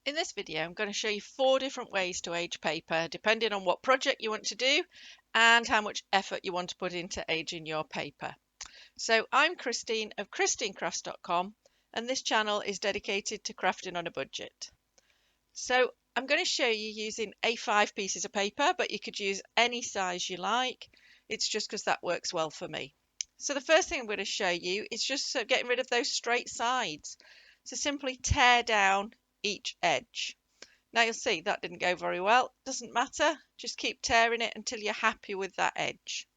In this video, I'm going to show you 4 different ways to age paper, depending on what project you want to do and how much effort you want to put into aging your paper. So I'm Christine of christinecrafts.com, and this channel is dedicated to crafting on a budget. So I'm going to show you using A5 pieces of paper, but you could use any size you like. It's just because that works well for me. So the first thing I'm going to show you is just getting rid of those straight sides. So simply tear down each edge. Now you'll see that didn't go very well. Doesn't matter. Just keep tearing it until you're happy with that edge.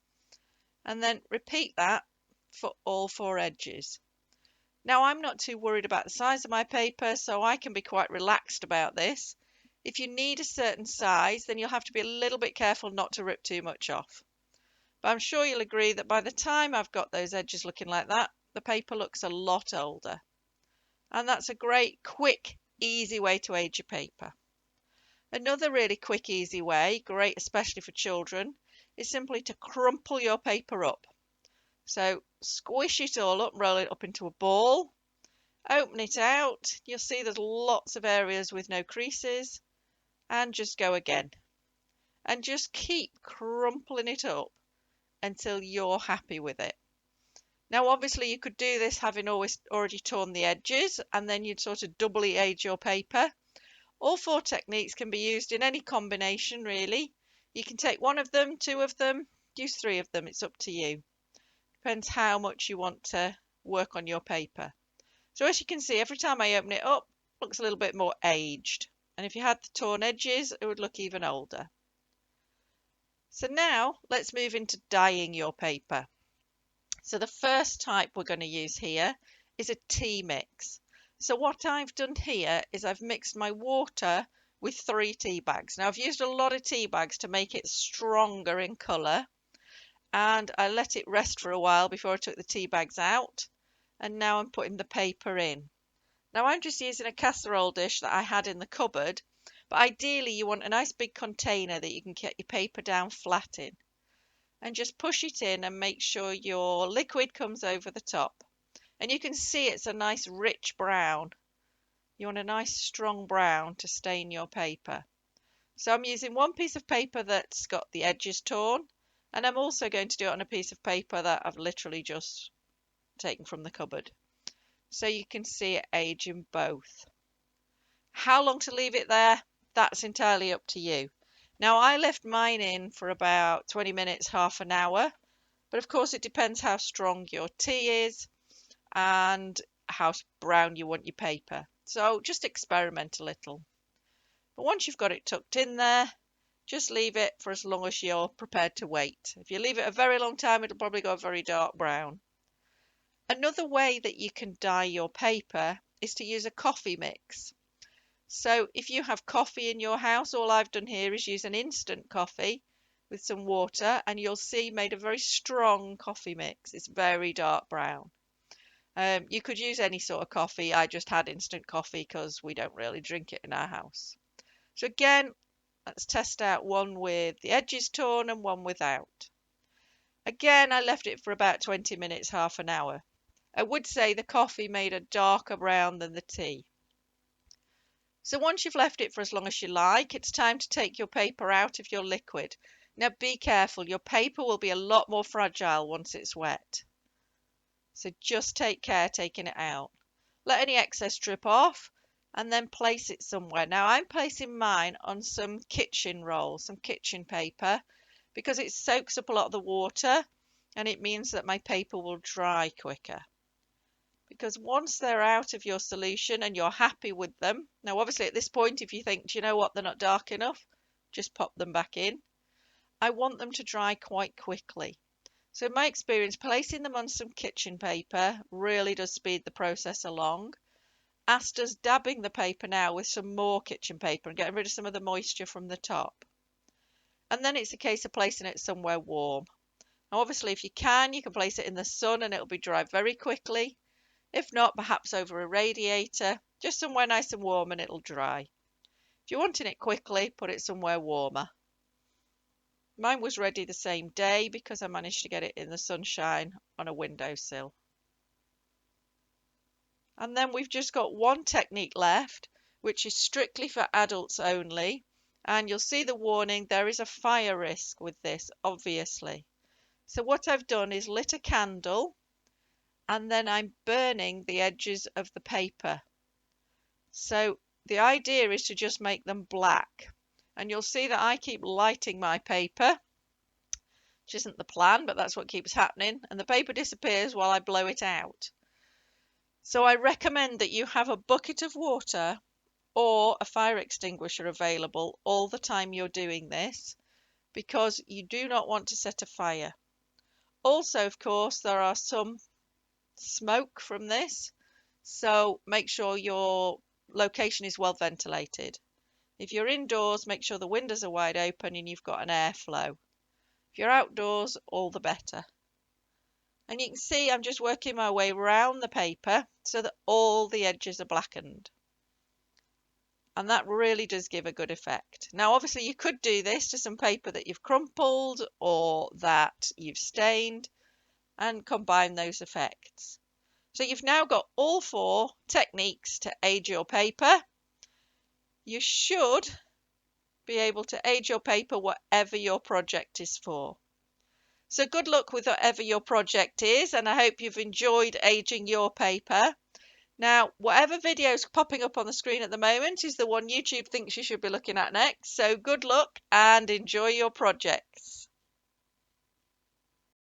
And then repeat that for all 4 edges. Now I'm not too worried about the size of my paper, so I can be quite relaxed about this. If you need a certain size, then you'll have to be a little bit careful not to rip too much off. But I'm sure you'll agree that by the time I've got those edges looking like that, the paper looks a lot older. And that's a great, quick, easy way to age your paper. Another really quick, easy way, great especially for children, is simply to crumple your paper up. So squish it all up, roll it up into a ball, open it out. You'll see there's lots of areas with no creases, and just go again. And just keep crumpling it up until you're happy with it. Now, obviously, you could do this having already torn the edges, and then you'd sort of doubly age your paper. All 4 techniques can be used in any combination, really. You can take 1 of them, 2 of them, use 3 of them. It's up to you. Depends how much you want to work on your paper. So as you can see, every time I open it up, it looks a little bit more aged. And if you had the torn edges, it would look even older. So now let's move into dyeing your paper. So the first type we're going to use here is a tea mix. So what I've done here is I've mixed my water with 3 tea bags. Now I've used a lot of tea bags to make it stronger in colour, and I let it rest for a while before I took the tea bags out, and now I'm putting the paper in. Now I'm just using a casserole dish that I had in the cupboard, but ideally you want a nice big container that you can get your paper down flat in. And just push it in and make sure your liquid comes over the top. And you can see it's a nice rich brown. You want a nice strong brown to stain your paper. So I'm using 1 piece of paper that's got the edges torn, and I'm also going to do it on a piece of paper that I've literally just taken from the cupboard. So you can see it aging both. How long to leave it there? That's entirely up to you. Now I left mine in for about 20 minutes, half an hour, but of course it depends how strong your tea is and how brown you want your paper. So just experiment a little. But once you've got it tucked in there, just leave it for as long as you're prepared to wait. If you leave it a very long time, it'll probably go very dark brown. Another way that you can dye your paper is to use a coffee mix. So if you have coffee in your house, all I've done here is use an instant coffee with some water, and you'll see made a very strong coffee mix. It's very dark brown. You could use any sort of coffee. I just had instant coffee because we don't really drink it in our house. So again, let's test out one with the edges torn and one without. Again, I left it for about 20 minutes, half an hour. I would say the coffee made a darker brown than the tea. So once you've left it for as long as you like, it's time to take your paper out of your liquid. Now be careful, your paper will be a lot more fragile once it's wet. So just take care taking it out. Let any excess drip off and then place it somewhere. Now I'm placing mine on some kitchen roll, some kitchen paper, because it soaks up a lot of the water and it means that my paper will dry quicker. Because once they're out of your solution and you're happy with them, now obviously at this point if you think, do you know what, they're not dark enough, just pop them back in. I want them to dry quite quickly. So in my experience, placing them on some kitchen paper really does speed the process along. Asta's dabbing the paper now with some more kitchen paper and getting rid of some of the moisture from the top. And then it's a case of placing it somewhere warm. Now obviously if you can place it in the sun and it'll be dry very quickly. If not, perhaps over a radiator, just somewhere nice and warm and it'll dry. If you're wanting it quickly, put it somewhere warmer. Mine was ready the same day because I managed to get it in the sunshine on a windowsill. And then we've just got one technique left, which is strictly for adults only. And you'll see the warning, there is a fire risk with this, obviously. So what I've done is lit a candle and then I'm burning the edges of the paper. So the idea is to just make them black. And you'll see that I keep lighting my paper, which isn't the plan, but that's what keeps happening. And the paper disappears while I blow it out. So I recommend that you have a bucket of water or a fire extinguisher available all the time you're doing this, because you do not want to set a fire. Also, of course, there are some smoke from this, so make sure your location is well ventilated. If you're indoors, make sure the windows are wide open and you've got an airflow. If you're outdoors, all the better. And you can see I'm just working my way around the paper so that all the edges are blackened. And that really does give a good effect. Now, obviously, you could do this to some paper that you've crumpled or that you've stained and combine those effects. So you've now got all 4 techniques to age your paper. You should be able to age your paper whatever your project is for. So good luck with whatever your project is, and I hope you've enjoyed aging your paper. Now, whatever video is popping up on the screen at the moment is the one YouTube thinks you should be looking at next. So good luck and enjoy your projects.